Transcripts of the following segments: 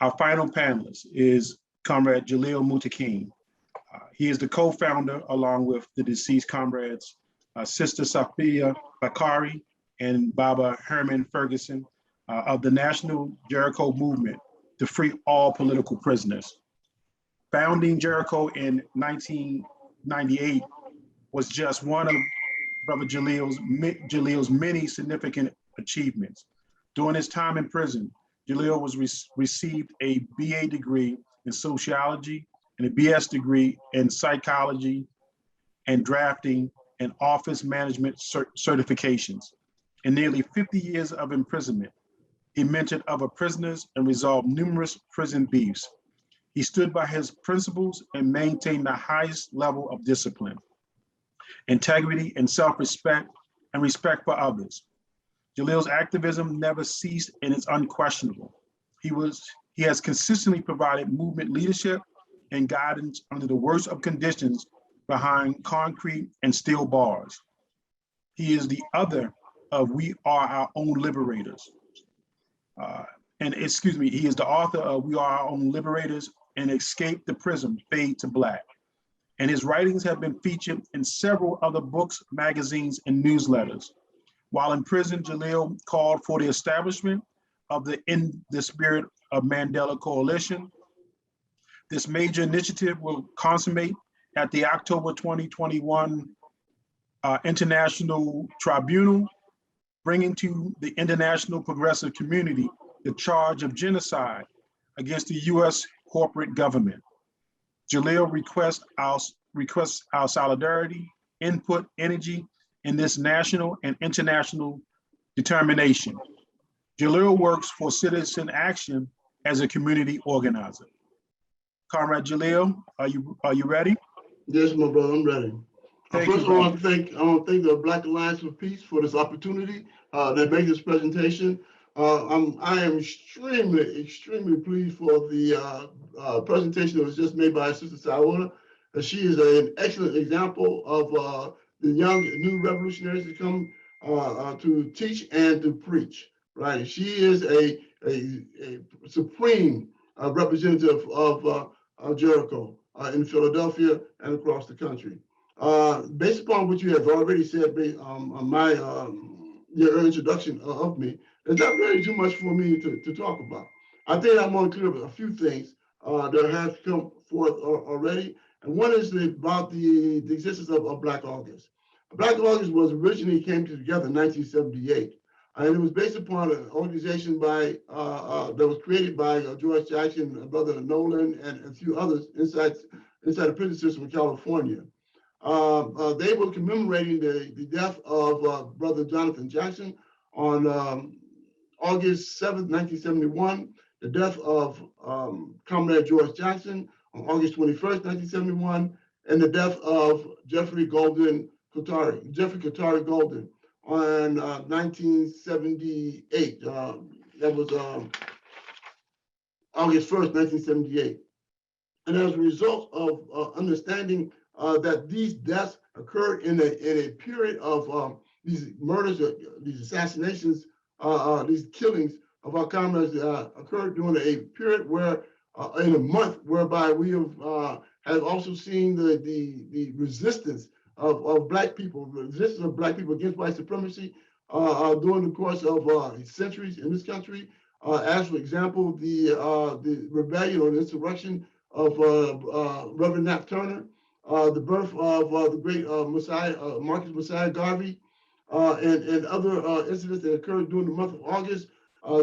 Our final panelist is Comrade Jalil Muntaqim. He is the co-founder, along with the deceased comrades, Sister Assata Shakur and Baba Herman Ferguson, of the National Jericho Movement to free all political prisoners. Founding Jericho in 1998 was just one of Brother Jalil's many significant achievements. During his time in prison, Jalil received a BA degree in sociology and a BS degree in psychology and drafting and office management certifications. In nearly 50 years of imprisonment, he mentored other prisoners and resolved numerous prison beefs. He stood by his principles and maintained the highest level of discipline, integrity, and self-respect, and respect for others. Jalil's activism never ceased and is unquestionable. He has consistently provided movement leadership and guidance under the worst of conditions behind concrete and steel bars. He is the other of We Are Our Own Liberators. He is the author of We Are Our Own Liberators and Escape the Prison, Fade to Black. And his writings have been featured in several other books, magazines, and newsletters. While in prison, Jalil called for the establishment of the In the Spirit of Mandela Coalition. This major initiative will consummate at the October 2021 International Tribunal, bringing to the international progressive community the charge of genocide against the US corporate government. Jalil requests our solidarity, input, energy in this national and international determination. Jalil works for citizen action as a community organizer. Comrade Jalil, are you ready? Yes, my brother, I'm ready. Thank First, you, I want to thank the Black Alliance for Peace for this opportunity to make this presentation. I am extremely pleased for the presentation that was just made by Sister Shakur. She is an excellent example of the young new revolutionaries that come to teach and to preach. Right, she is a supreme representative of Jericho in Philadelphia and across the country. Based upon what you have already said on your introduction of me, there's not really too much for me to talk about. I think I want to clear up a few things that have come forth already. And one is about the existence of Black August. Black August was originally came together in 1978. And it was based upon an organization that was created by George Jackson, Brother Nolan, and a few others inside the prison system in California. They were commemorating the death of Brother Jonathan Jackson on August 7th, 1971, the death of Comrade George Jackson on August 21st, 1971, and the death of Jeffrey Katari Golden on 1978. That was August 1st, 1978. And as a result of understanding that these deaths occurred in a period of these murders, these assassinations, these killings of our comrades occurred during a period where, in a month whereby we have also seen the resistance of Black people, the resistance of Black people against white supremacy during the course of centuries in this country. As for example, the rebellion or the insurrection of Reverend Nat Turner, the birth of the great Marcus Messiah Garvey, and other incidents that occurred during the month of August.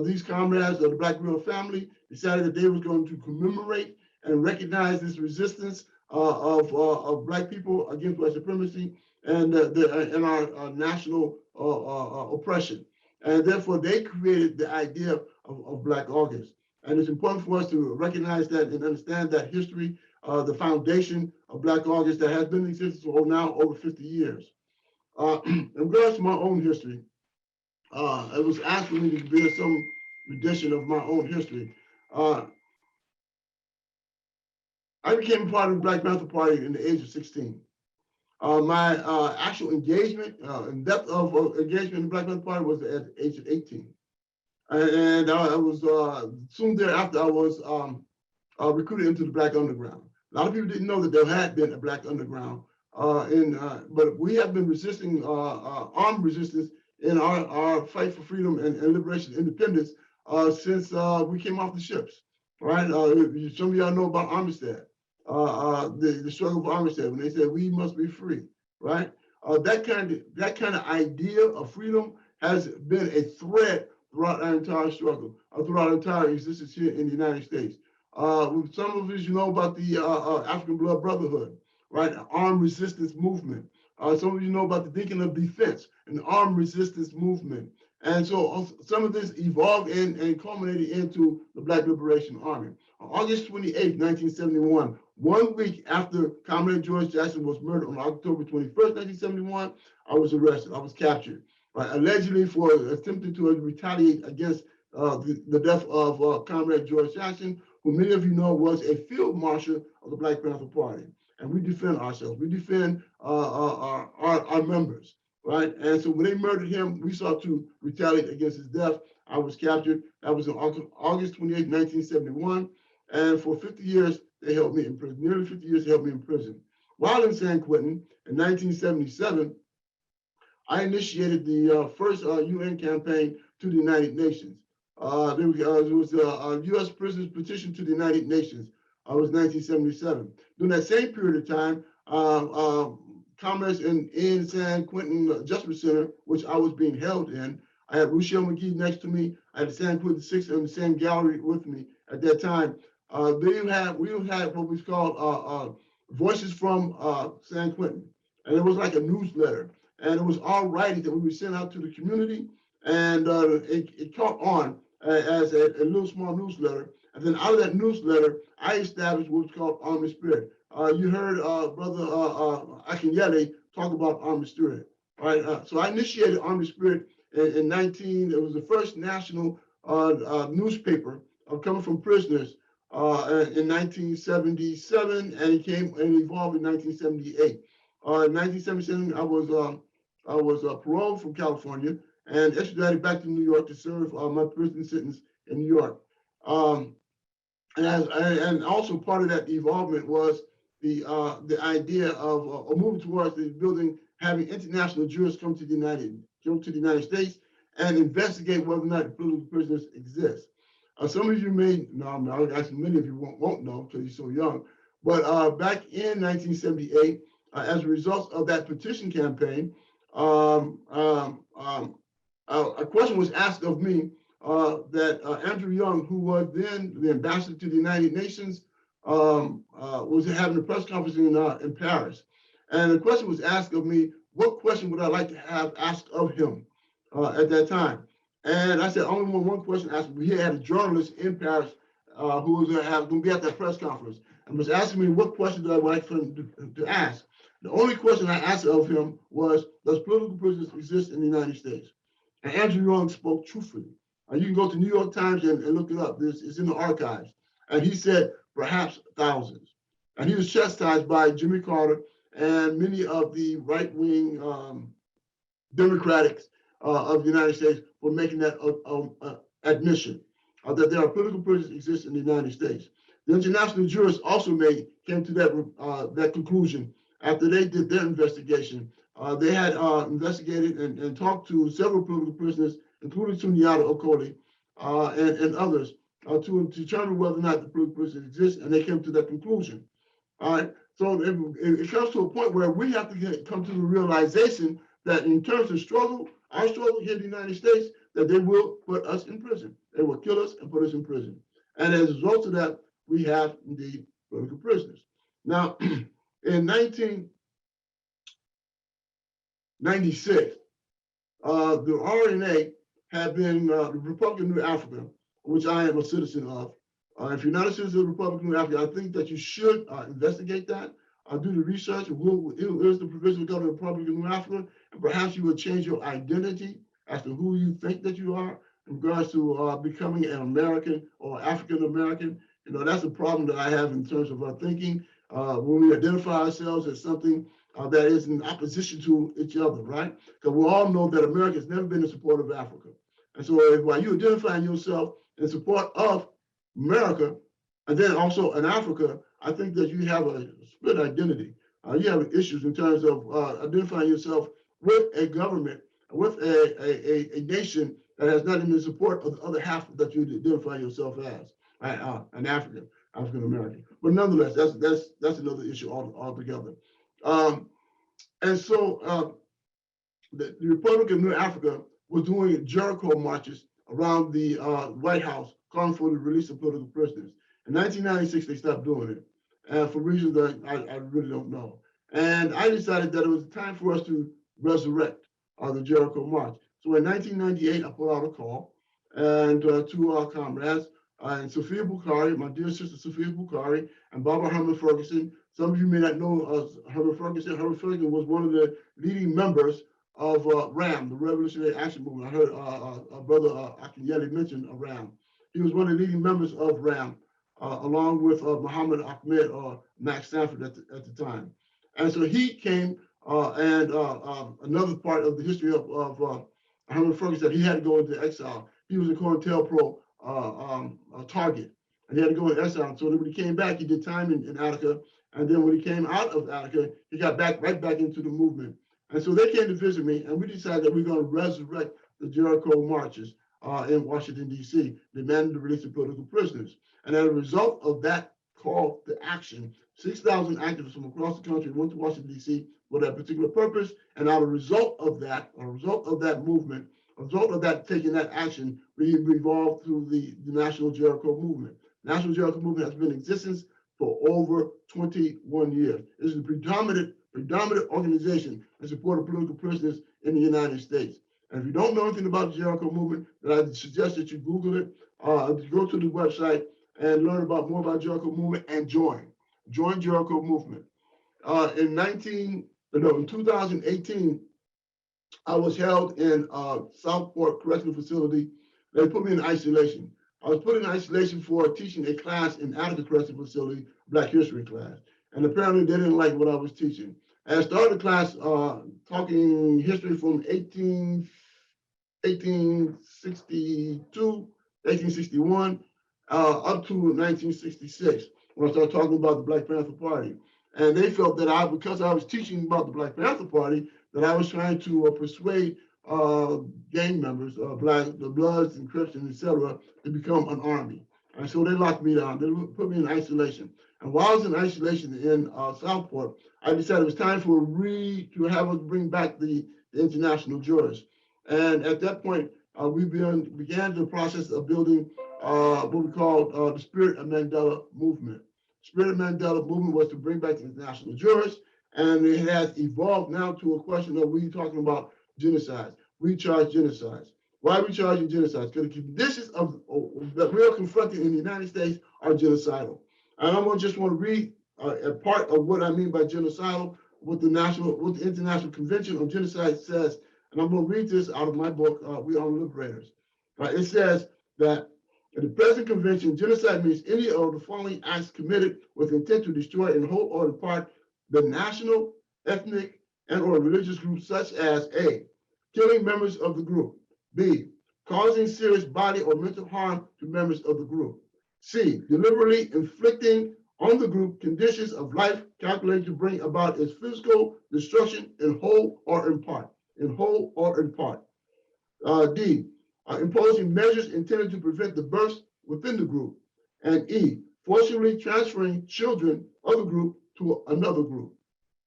These comrades of the Black Real family decided that they were going to commemorate and recognize this resistance of Black people against white supremacy and our national oppression. And therefore, they created the idea of Black August. And it's important for us to recognize that and understand that history, the foundation of Black August that has been in existence for now over 50 years. In regards to my own history, it was asked for me to give some rendition of my own history. I became a part of the Black Panther Party in the age of 16. My actual engagement, in depth of engagement in the Black Panther Party was at the age of 18. And I was soon thereafter, I was recruited into the Black Underground. A lot of people didn't know that there had been a Black Underground, but we have been resisting armed resistance in our fight for freedom and liberation, independence since we came off the ships. Right? Some of y'all know about Armistead, the struggle for Armistead, when they said we must be free. Right? That kind of idea of freedom has been a thread throughout our entire struggle, throughout our entire existence here in the United States. Some of us, you know about the African Blood Brotherhood, right? Armed resistance movement. Some of you know about the Deacon of Defense, an armed resistance movement. And so some of this evolved and culminated into the Black Liberation Army. On August 28, 1971, 1 week after Comrade George Jackson was murdered on October 21st, 1971, I was arrested. I was captured, right, allegedly for attempting to retaliate against the death of Comrade George Jackson, who many of you know was a field marshal of the Black Panther Party. And we defend ourselves. We defend our members, right? And so when they murdered him, we sought to retaliate against his death. I was captured. That was on August 28, 1971. And for 50 years, they held me in prison. Nearly 50 years, they held me in prison. While in San Quentin, in 1977, I initiated the first UN campaign to the United Nations. There was a U.S. prisoners petition to the United Nations. It was 1977. During that same period of time, comrades in San Quentin Justice Center, which I was being held in, I had Rochelle McGee next to me. I had the San Quentin 6 in the same gallery with me at that time. We had what was called Voices from San Quentin. And it was like a newsletter. And it was all writing that we would send out to the community. And it caught on as a little small newsletter. And then out of that newsletter, I established what was called Army Spirit. You heard Brother Akinyele talk about Army Spirit, right? So I initiated Army Spirit in it was the first national newspaper coming from prisoners in 1977, and it came and evolved in 1978. In 1977, I was paroled from California and extradited back to New York to serve my prison sentence in New York. And also part of that evolvement was the idea of moving towards the building, having international jurists come to the United States and investigate whether or not the political prisoners exist. Some of you may know, actually many of you won't know because you're so young, but back in 1978, as a result of that petition campaign, a question was asked of me that Andrew Young, who was then the ambassador to the United Nations, was having a press conference in Paris. And the question was asked of me, what question would I like to have asked of him at that time? And I said, only one question asked. He had a journalist in Paris who was going to be at that press conference and was asking me what question I would like for him to ask. The only question I asked of him was, does political prisoners exist in the United States? And Andrew Young spoke truthfully. You can go to New York Times and look it up. It's in the archives. And he said, perhaps thousands. And he was chastised by Jimmy Carter and many of the right-wing Democrats of the United States for making that admission that there are political prisoners exist in the United States. The international jurists also came to that conclusion after they did their investigation. They had investigated and talked to several political prisoners, including Sundiata Okolie and others, to determine whether or not the political prisoners exist, and they came to that conclusion. All right, so it comes to a point where we have to come to the realization that in terms of struggle, our struggle here in the United States, that they will put us in prison. They will kill us and put us in prison. And as a result of that, we have indeed political prisoners. Now, in 1996, the RNA had been the Republic of New Africa, which I am a citizen of. If you're not a citizen of the Republic of New Africa, I think that you should investigate that, do the research. Who is the provisional government of the Republic of New Africa? And perhaps you would change your identity as to who you think that you are in regards to becoming an American or African American. You know, that's a problem that I have in terms of our thinking. When we identify ourselves as something that is in opposition to each other, right? Because we all know that America has never been in support of Africa. And so while you're identifying yourself in support of America, and then also in Africa, I think that you have a split identity. You have issues in terms of identifying yourself with a government, with a nation that has not even the support of the other half that you identify yourself as, an African American. But nonetheless, that's another issue altogether. And so the Republic of New Africa was doing Jericho marches around the White House, calling for the release of political prisoners. In 1996, they stopped doing it, and for reasons that I really don't know. And I decided that it was time for us to resurrect the Jericho March. So in 1998, I put out a call and to our comrades, and Sophia Bukhari, my dear sister Sophia Bukhari, and Barbara Herman Ferguson. Some of you may not know Herman Ferguson. Herman Ferguson was one of the leading members of RAM, the Revolutionary Action Movement. I heard Brother Akinyele mention RAM. He was one of the leading members of RAM, along with Muhammad Ahmed or Max Stanford at the time. And so he came, and another part of the history of Herman Ferguson, he had to go into exile. He was a COINTELPRO target, and he had to go into exile. So when he came back, he did time in Attica, and then when he came out of Attica, he got right back into the movement. And so they came to visit me, and we decided that we're going to resurrect the Jericho marches in Washington, D.C., demanding the release of political prisoners. And as a result of that call to action, 6,000 activists from across the country went to Washington, D.C. for that particular purpose. And as a result of that movement, a result of that taking that action, we evolved through the National Jericho Movement. The National Jericho Movement has been in existence for over 21 years. It is the predominant organization in support of political prisoners in the United States. And if you don't know anything about the Jericho Movement, then I suggest that you Google it, go to the website and learn more about Jericho Movement and join Jericho Movement. In 2018, I was held in Southport Correctional Facility. They put me in isolation. I was put in isolation for teaching a class in Attica Correctional Facility, Black History class. And apparently they didn't like what I was teaching. And I started the class talking history from 1862, 1861, up to 1966, when I started talking about the Black Panther Party. And they felt that because I was teaching about the Black Panther Party, that I was trying to persuade gang members, the Bloods and Crips, etc., to become an army. And so they locked me down. They put me in isolation. And while I was in isolation in Southport, I decided it was time to have us bring back the international jurors. And at that point, we began the process of building what we called the Spirit of Mandela movement. Spirit of Mandela movement was to bring back the international jurors, and it has evolved now to a question of we talking about genocides. We charge genocides. Why are we charging genocides? Because the conditions that we are confronting in the United States are genocidal. And I just want to read a part of what I mean by genocidal, what the International Convention on Genocide says. And I'm going to read this out of my book, We Are Liberators. It says that in the present convention, genocide means any of the following acts committed with intent to destroy in whole or in part the national, ethnic, and or religious groups, such as A, killing members of the group, B, causing serious body or mental harm to members of the group, C, deliberately inflicting on the group conditions of life calculated to bring about its physical destruction in whole or in part, D, imposing measures intended to prevent the births within the group, and E, forcibly transferring children of the group to another group.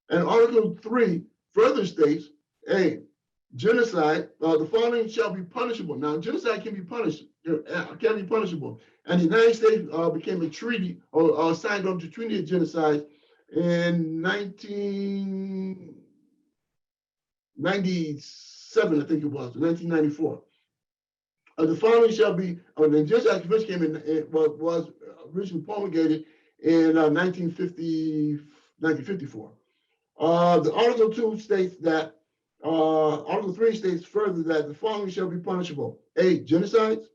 And Article 3 further states, A, genocide, the following shall be punishable. Now, genocide can be punishable. And the United States became a treaty or signed on to Treaty of Genocide in 1997, I think it was, 1994. The following shall be, the Genocide Convention came in, was originally promulgated in 1954. The Article 2 states that, Article 3 states further that the following shall be punishable: A, genocides;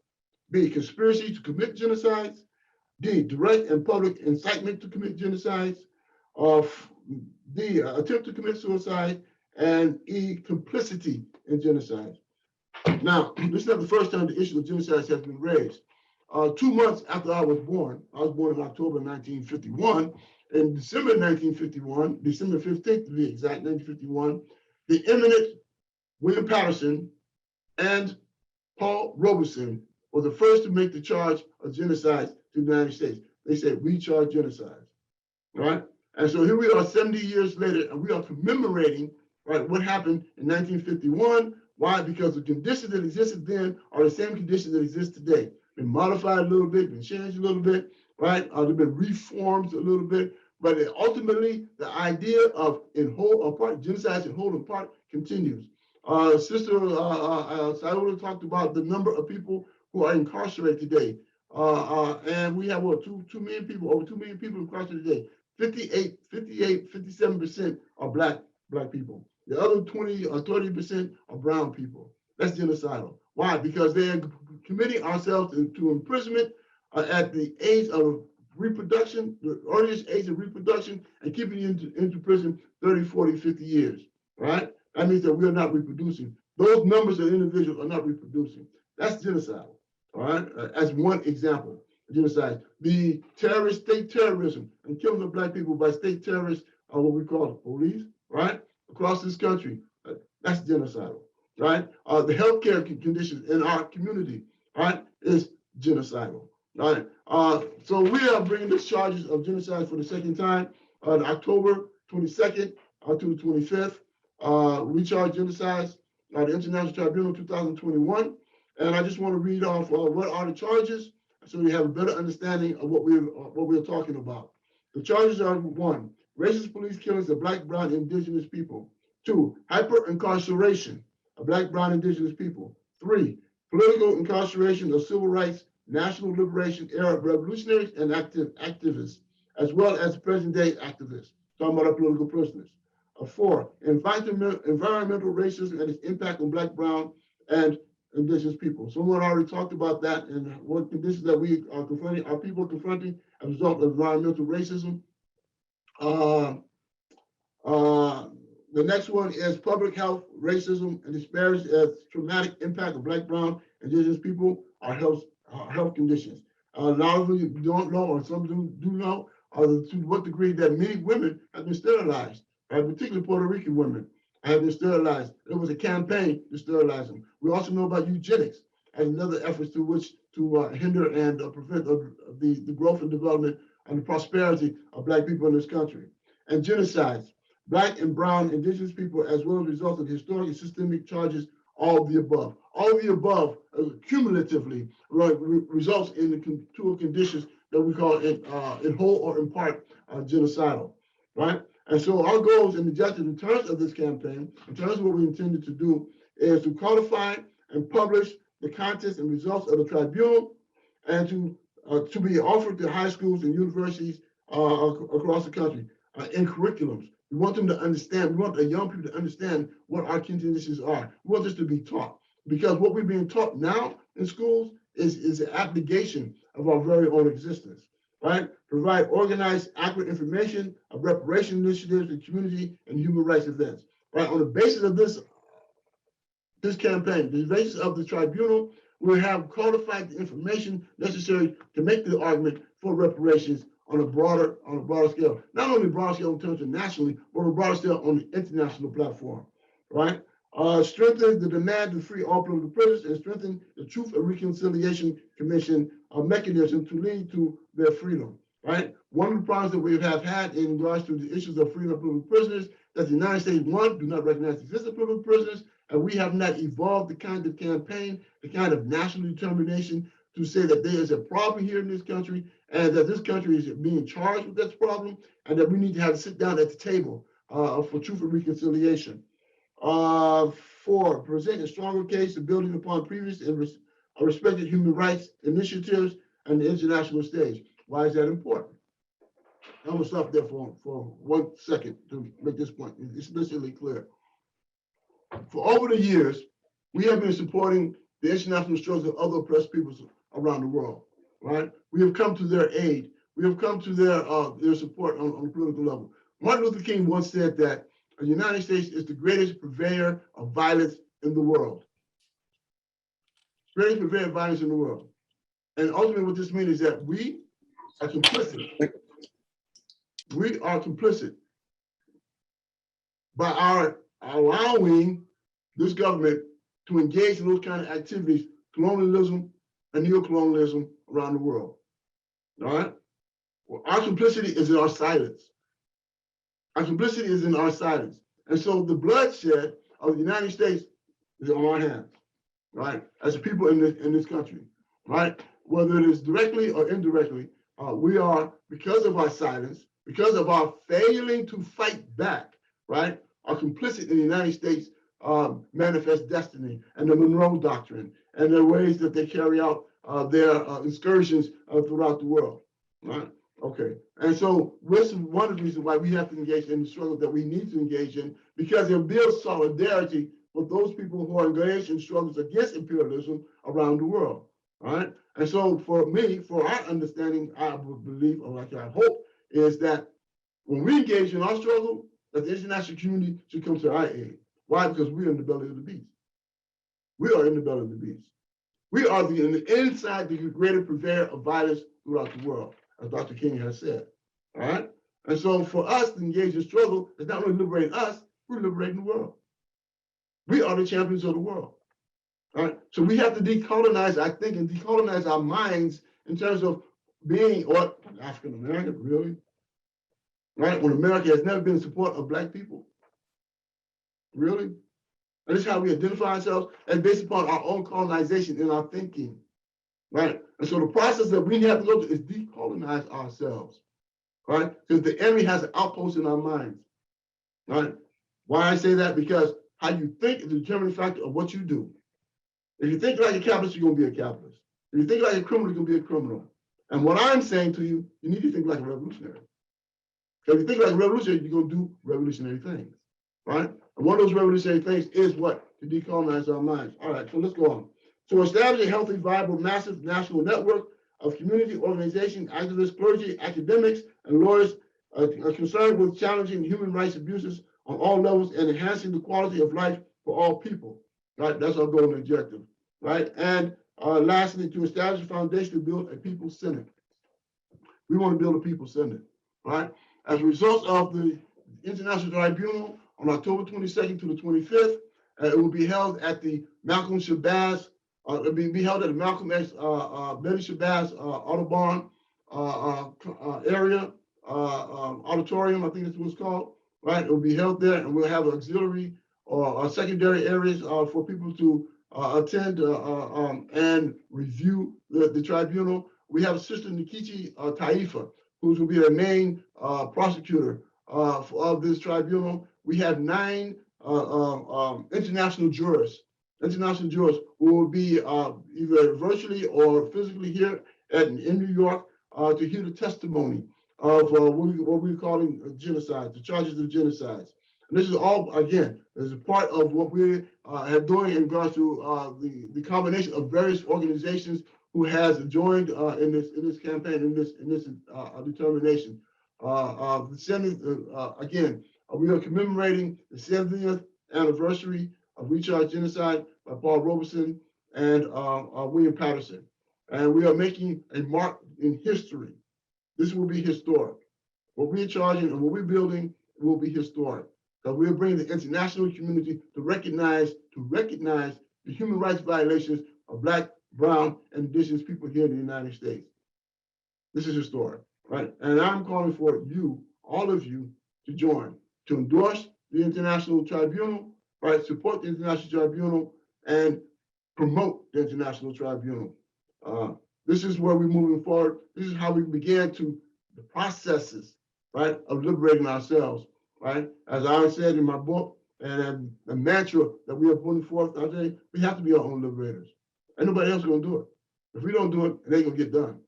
B, conspiracy to commit genocides; D, direct and public incitement to commit genocides; D, attempt to commit suicide; and E, complicity in genocide. Now, this is not the first time the issue of genocide has been raised. 2 months after I was born in October 1951, in December 1951, December 15th to be exact, 1951, the eminent William Patterson and Paul Robeson were the first to make the charge of genocide to the United States. They said, we charge genocide, right? And so here we are 70 years later, and we are commemorating, right, what happened in 1951. Why? Because the conditions that existed then are the same conditions that exist today. Been modified a little bit, been changed a little bit, right? They've been reformed a little bit, but ultimately the idea of in whole or part, genocide in whole and part continues. Sister Sayula talked about the number of people who are incarcerated today. And we have what, 2 million people, over 2 million people incarcerated today. 57% are black people. The other 20 or 30% are brown people. That's genocidal. Why? Because they're committing ourselves to imprisonment at the age of reproduction, the earliest age of reproduction, and keeping you into prison 30, 40, 50 years, right? That means that we're not reproducing. Those numbers of individuals are not reproducing. That's genocidal, all right? As one example, genocide. The state terrorism and killing of black people by state terrorists, what we call the police, right? Across this country, that's genocidal, right? The healthcare conditions in our community, right, is genocidal, right? So we are bringing these charges of genocide for the second time on October 22nd to the 25th. We charge genocides, the International Tribunal 2021. And I just want to read off what are the charges so you have a better understanding of what we're talking about. The charges are: 1, racist police killings of black, brown, indigenous people. 2, hyper-incarceration of black, brown, indigenous people. 3, political incarceration of civil rights, national liberation era revolutionaries and activists, as well as present-day activists, talking about our political prisoners. 4, environmental racism and its impact on black, brown, and indigenous people. Someone already talked about that and what conditions that we are confronting, our people confronting as a result of environmental racism. The next one is public health, racism, and disparities as traumatic impact of black, brown, indigenous people, our health conditions. A lot of you don't know, or some do know, to what degree that many women have been sterilized, right? Particularly Puerto Rican women have been sterilized. There was a campaign to sterilize them. We also know about eugenics as another effort to hinder and prevent the growth and development and the prosperity of black people in this country. And genocides, black and brown indigenous people, as well as results of historic and systemic charges, all of the above. All of the above cumulatively results in the two conditions that we call in whole or in part genocidal, right? And so our goals and objectives in terms of this campaign, in terms of what we intended to do, is to codify and publish the contents and results of the tribunal, and to be offered to high schools and universities across the country in curriculums. We want them to understand, we want the young people to understand what our conditions are. We want this to be taught, because what we're being taught now in schools is an abnegation of our very own existence, right? Provide organized, accurate information of reparation initiatives and community and human rights events, right? On the basis of this campaign, the basis of the tribunal, we have codified the information necessary to make the argument for reparations on a broader scale. Not only broader scale in terms of nationally, but on a broader scale on the international platform, right? Strengthen the demand to free all political prisoners and strengthen the Truth and Reconciliation Commission mechanism to lead to their freedom, right? One of the problems that we have had in regards to the issues of freedom of political prisoners, that the United States, one, do not recognize the existence of political prisoners, and we have not evolved the kind of campaign, the kind of national determination to say that there is a problem here in this country and that this country is being charged with this problem, and that we need to have to sit down at the table for truth and reconciliation. 4, present a stronger case of building upon previous and respected human rights initiatives and the international stage. Why is that important? I'm gonna stop there for 1 second to make this point explicitly clear. For over the years, we have been supporting the international struggles of other oppressed peoples around the world, right? We have come to their aid. We have come to their support on a political level. Martin Luther King once said that the United States is the greatest purveyor of violence in the world. creating purveyor violence in the world. And ultimately what this means is that we are complicit. We are complicit by our allowing this government to engage in those kind of activities, colonialism and neocolonialism around the world. All right? Well, our complicity is in our silence. Our complicity is in our silence. And so the bloodshed of the United States is on our hands, right? As a people in this country, right? Whether it is directly or indirectly, we are, because of our silence, because of our failing to fight back, right? Are complicit in the United States manifest destiny and the Monroe Doctrine and the ways that they carry out their excursions throughout the world, right? Okay, and so this is one of the reasons why we have to engage in the struggle that we need to engage in, because it builds solidarity with those people who are engaged in struggles against imperialism around the world, right? And so for me, for our understanding, I would believe, or like I hope, is that when we engage in our struggle, that the international community should come to our aid. Why? Because we're in the belly of the beast. We are in the belly of the beast. We are inside the greater purveyor of violence throughout the world, as Dr. King has said. All right? And so for us to engage in struggle is not only liberating us, we're liberating the world. We are the champions of the world. All right? So we have to decolonize our thinking, decolonize our minds in terms of being what African American, really? Right? When America has never been in support of Black people. Really? And this is how we identify ourselves, and based upon our own colonization in our thinking. Right? And so the process that we have to go through is decolonize ourselves. Right? Because the enemy has an outpost in our minds. Right? Why I say that? Because how you think is a determining factor of what you do. If you think like a capitalist, you're going to be a capitalist. If you think like a criminal, you're going to be a criminal. And what I'm saying to you, you need to think like a revolutionary. Because if you think like a revolutionary, you're going to do revolutionary things. Right? And one of those revolutionary things is what? To decolonize our minds. All right, so let's go on. So establish a healthy, viable, massive national network of community organizations, activists, clergy, academics, and lawyers concerned with challenging human rights abuses on all levels and enhancing the quality of life for all people. Right? That's our goal and objective. Right? And lastly, to establish a foundation to build a people senate. We want to build a people senate. Right? As a result of the International Tribunal on October 22nd to the 25th, it will be held at the Malcolm Shabazz, it'll be held at the Malcolm X, Betty Shabazz Audubon area, auditorium, I think that's what it's called, right? It will be held there, and we'll have auxiliary or secondary areas for people to attend and review the tribunal. We have Sister Nikichi Taifa, who will be the main prosecutor of this tribunal. We have 9 international jurors who will be either virtually or physically here in New York to hear the testimony of what we're calling genocide, the charges of genocides. And this is all, again, as a part of what we are doing in regards to the combination of various organizations who has joined in this campaign, in this determination. The Senate, again, we are commemorating the 70th anniversary of Recharge Genocide by Paul Robeson and William Patterson. And we are making a mark in history. This will be historic. What we're charging and what we're building will be historic. Because we're bringing the international community to recognize the human rights violations of Black, brown, and indigenous people here in the United States. This is historic, right? And I'm calling for you, all of you, to join, to endorse the International Tribunal, right? Support the International Tribunal and promote the International Tribunal. This is where we're moving forward. This is how we began the processes, right, of liberating ourselves, right? As I said in my book, and the mantra that we are putting forth, I say, we have to be our own liberators. Ain't nobody else gonna do it. If we don't do it, it ain't gonna get done,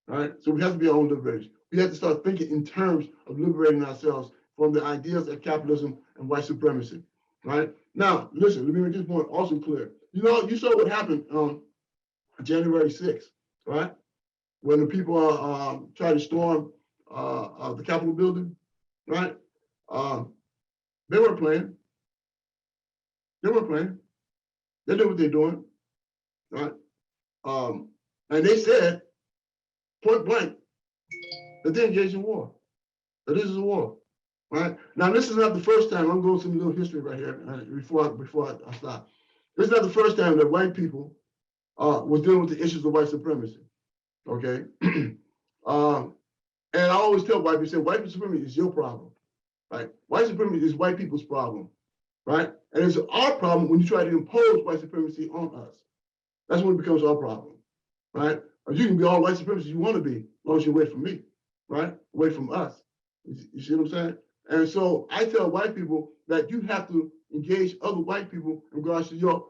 right? So we have to be our own liberators. We have to start thinking in terms of liberating ourselves from the ideas of capitalism and white supremacy, right? Now, listen, let me make this point also clear. You know, you saw what happened on January 6th, right? When the people tried to storm the Capitol building, right? They weren't playing. They weren't playing. They knew what they're doing, right? And they said, point blank, that they're engaged in war. That this is a war, right? Now, this is not the first time. I'm going some little history right here before I stop. This is not the first time that white people was dealing with the issues of white supremacy, okay? And I always tell white people, say, white supremacy is your problem, right? White supremacy is white people's problem, right? And it's our problem when you try to impose white supremacy on us. That's when it becomes our problem, right? Or you can be all white supremacist you want to be, as long as you're away from me, right? Away from us. You see what I'm saying? And so I tell white people that you have to engage other white people in regards to your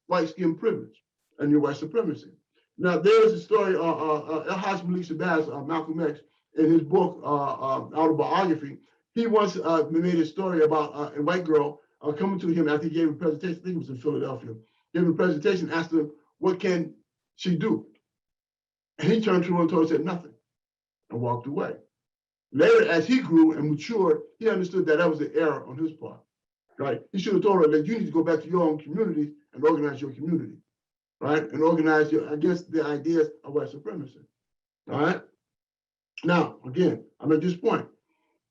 white skin privilege and your white supremacy. Now, there's a story, El-Haj Malik Shabazz, Malcolm X, in his book, autobiography, he once made a story about a white girl coming to him after he gave a presentation. I think it was in Philadelphia. Gave him a presentation, asked him, what can she do? And he turned to her and told her, said nothing, and walked away. Later, as he grew and matured, he understood that that was an error on his part, right? He should have told her that you need to go back to your own community and organize your community, right? And organize against the ideas of white supremacy, all right? Now, again, I'm at this point.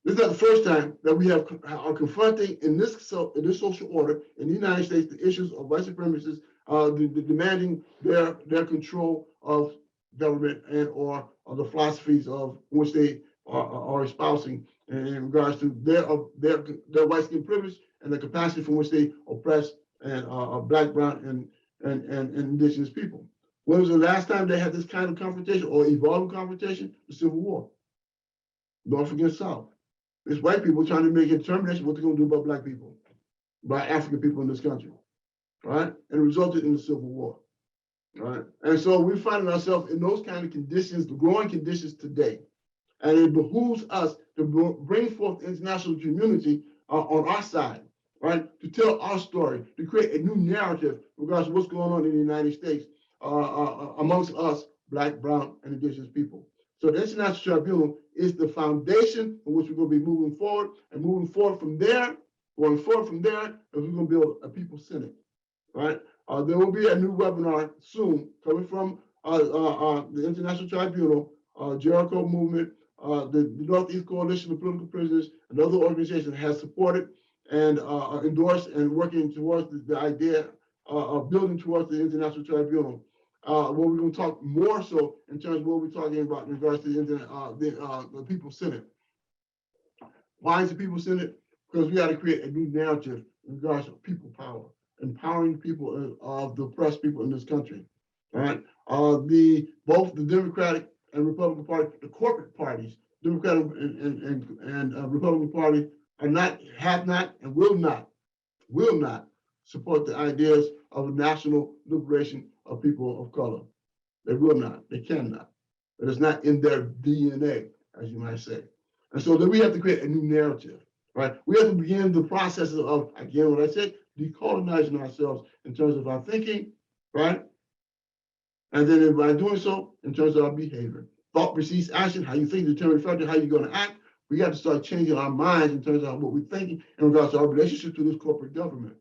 This is not the first time that we are confronting in this social order in the United States the issues of white supremacists demanding their control of government and or the philosophies of which they are espousing in regards to their white skin privilege and the capacity from which they oppress and Black, brown, and indigenous people. When was the last time they had this kind of confrontation or evolving confrontation? The Civil War, North against South. It's white people trying to make a determination what they're going to do about Black people, by African people in this country, right? And it resulted in the Civil War, right? And so we're finding ourselves in those kind of conditions, the growing conditions today. And it behooves us to bring forth the international community on our side, right? To tell our story, to create a new narrative regardless of what's going on in the United States amongst us, Black, brown, and indigenous people. So the International Tribunal is the foundation on which we're going to be moving forward, and moving forward from there, we're going to build a People's Senate, right? There will be a new webinar soon coming from the International Tribunal, Jericho Movement, the Northeast Coalition of Political Prisoners, and other organizations has supported and endorsed and working towards the idea of building towards the International Tribunal. Where we're going to talk more so in terms of what we're talking about in regards to the People's Senate. Why is the People's Senate? Because we got to create a new narrative in regards to people power, empowering people of the oppressed people in this country. All right. Both the Democratic and Republican Party, the corporate parties, Democratic and Republican Party have not, and will not support the ideas of national liberation of people of color. They will not, they cannot. It is not in their DNA, as you might say. And so then we have to create a new narrative, right? We have to begin the process of, again, what I said, decolonizing ourselves in terms of our thinking, right? And then by doing so, in terms of our behavior. Thought precedes action, how you think determines how you're going to act. We got to start changing our minds in terms of what we're thinking in regards to our relationship to this corporate government,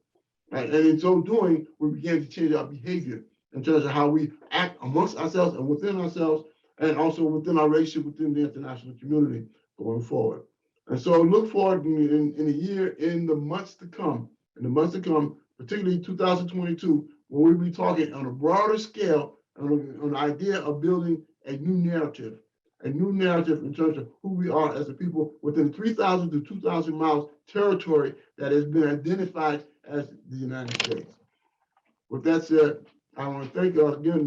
right? And in so doing, we begin to change our behavior in terms of how we act amongst ourselves and within ourselves, and also within our relationship within the international community going forward. And so look forward in a year, in the months to come, particularly 2022, when we'll be talking on a broader scale on the idea of building a new narrative in terms of who we are as a people within 3,000 to 2,000 miles territory that has been identified as the United States. With that said, I want to thank again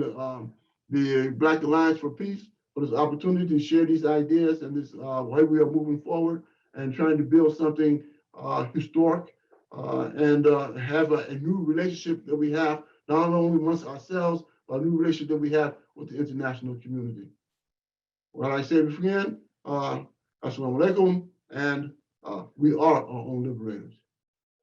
the Black Alliance for Peace for this opportunity to share these ideas and this way we are moving forward and trying to build something historic and have a new relationship that we have, not only amongst ourselves, but a new relationship that we have with the international community. Well, I say again, Assalamu alaikum, and we are our own liberators.